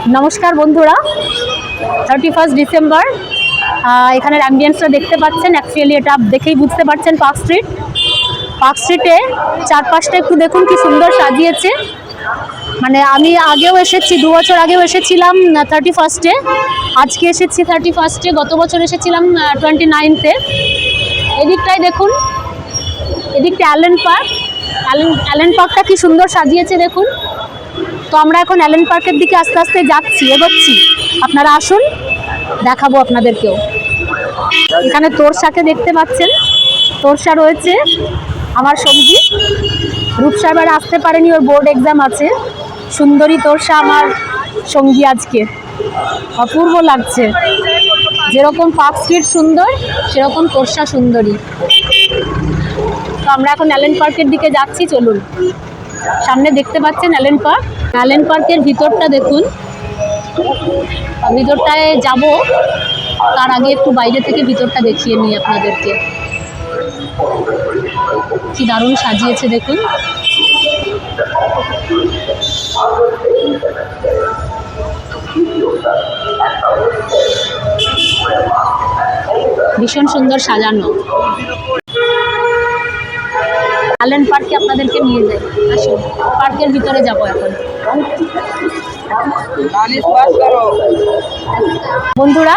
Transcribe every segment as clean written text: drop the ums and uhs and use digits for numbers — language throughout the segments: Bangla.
नमस्कार बंधुरा 31 डिसेम्बर এখানের অ্যাম্বিয়েন্সটা দেখতে পাচ্ছেন। অ্যাকচুয়ালি এটা দেখেই বুঝতে পারছেন পার্ক স্ট্রিটে চারপাশটা একটু দেখুন কি সুন্দর সাজিয়েছে। মানে আমি আগেও এসেছি, 2 বছর আগেও এসেছিলাম 31-এ, আজকে এসেছি 31-এ, গত বছর এসেছিলাম 29-এ। এদিকটাই দেখুন, এদিকটা অ্যালেন পার্কটা কি সুন্দর সাজিয়েছে দেখুন। তো আমরা এখন অ্যালেন পার্কের দিকে আস্তে আস্তে এগোচ্ছি। আপনারা আসুন, দেখাবো আপনাদেরকেও। এখানে তোরসাকে দেখতে পাচ্ছেন, তোরসা রয়েছে আমার সঙ্গী। রূপসা এবার আসতে পারেনি, ওর বোর্ড এক্সাম আছে। সুন্দরী তোরসা আমার সঙ্গী আজকে, অপূর্ব লাগছে। যেরকম পার্ক স্ট্রিট সুন্দর, সেরকম তোরসা সুন্দরী। তো আমরা এখন অ্যালেন পার্কের দিকে যাচ্ছি, চলুন। সামনে দেখতে পাচ্ছেন অ্যালেন পার্কের ভিতরটা দেখুন। ভিতরটায় যাব, তার আগে একটু বাইরে থেকে ভিতরটা দেখিয়ে নিই আপনাদেরকে। কি দারুণ সাজিয়েছে দেখুন। ভীষণ সুন্দর সাজানো। অ্যালেন পার্কে আপনাদেরকে নিয়ে যাই, আসুন। পার্কের ভিতরে যাব এখন। বন্ধুরা,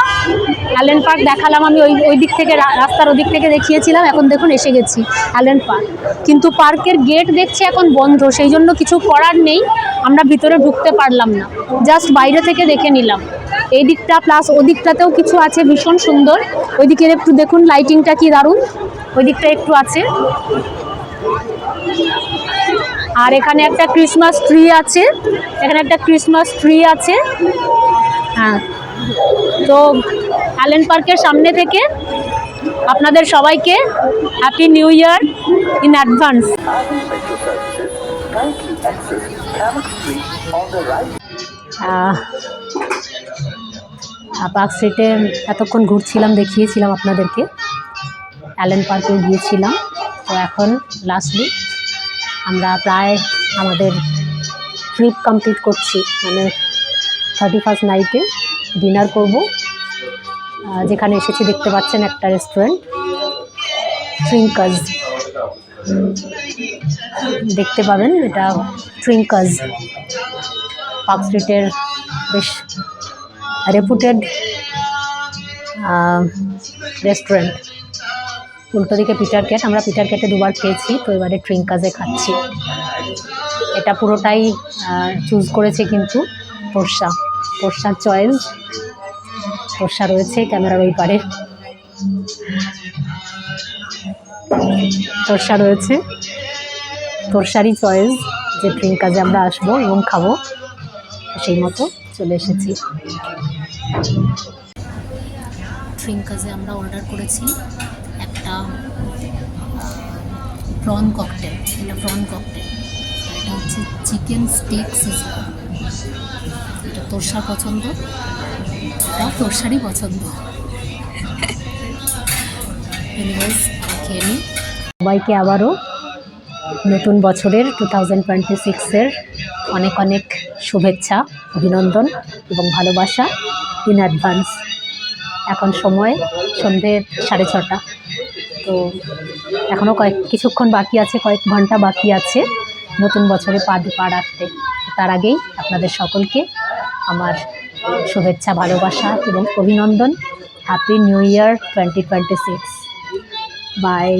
অ্যালেন পার্ক দেখালাম আমি, ওই দিক থেকে, রাস্তার ওদিক থেকে দেখিয়েছিলাম। এখন দেখুন এসে গেছি অ্যালেন পার্ক, কিন্তু পার্কের গেট দেখছি এখন বন্ধ। সেই জন্য কিছু করার নেই, আমরা ভিতরে ঢুকতে পারলাম না, জাস্ট বাইরে থেকে দেখে নিলাম। এই দিকটা প্লাস ওদিকটাতেও কিছু আছে ভীষণ সুন্দর। ওইদিকে একটু দেখুন, লাইটিংটা কি দারুণ। ওই দিকটা একটু আছে, আর এখানে একটা ক্রিসমাস ট্রি আছে, হ্যাঁ। তো অ্যালেন পার্কের সামনে থেকে আপনাদের সবাইকে happy new year in advance. Park স্ট্রিটে এতক্ষণ ঘুরছিলাম, দেখিয়েছিলাম আপনাদেরকে। অ্যালেন পার্কে গিয়েছিলাম। তো এখন লাস্টলি আমরা প্রায় আমাদের ট্রিপ কমপ্লিট করছি, মানে 31 নাইটে ডিনার করব। যেখানে এসেছি দেখতে পাচ্ছেন একটা রেস্টুরেন্ট, ট্রিঙ্কাজ দেখতে পাবেন। এটা ট্রিঙ্কাজ পার্ক স্ট্রিটের বেশ রেপুটেড রেস্টুরেন্ট। উল্টো দিকে পিটার ক্যাট, আমরা পিটার ক্যাটে 2বার খেয়েছি, তো এবারে ট্রিঙ্কাজে খাচ্ছি। এটা পুরোটাই চুজ করেছে কিন্তু তোরসার চয়েস। তোরসা রয়েছে ক্যামেরার ওই পারে, তোরসারই চয়েস যে ট্রিঙ্কাজে আমরা আসবো এবং খাবো। সেই মতো চলে এসেছি। ট্রিঙ্কাজে আমরা অর্ডার করেছি একটা প্রন ককটেল। এটা হচ্ছে চিকেন স্টেক সিজলার। এটা তোরসার পছন্দ, এটাও তোরসারই পছন্দ। এনিওয়েজ, খেয়ে নিই। সবাইকে আবারও নতুন বছরের 2026-এর অনেক অনেক শুভেচ্ছা, অভিনন্দন এবং ভালোবাসা ইন অ্যাডভান্স। এখন সময় সন্ধে 6:30। তো এখনও কিছুক্ষণ বাকি আছে, কয়েক ঘন্টা বাকি আছে নতুন বছরে পা রাখতে। তার আগেই আপনাদের সকলকে আমার শুভেচ্ছা, ভালোবাসা এবং অভিনন্দন। Happy new year 2026। বাই।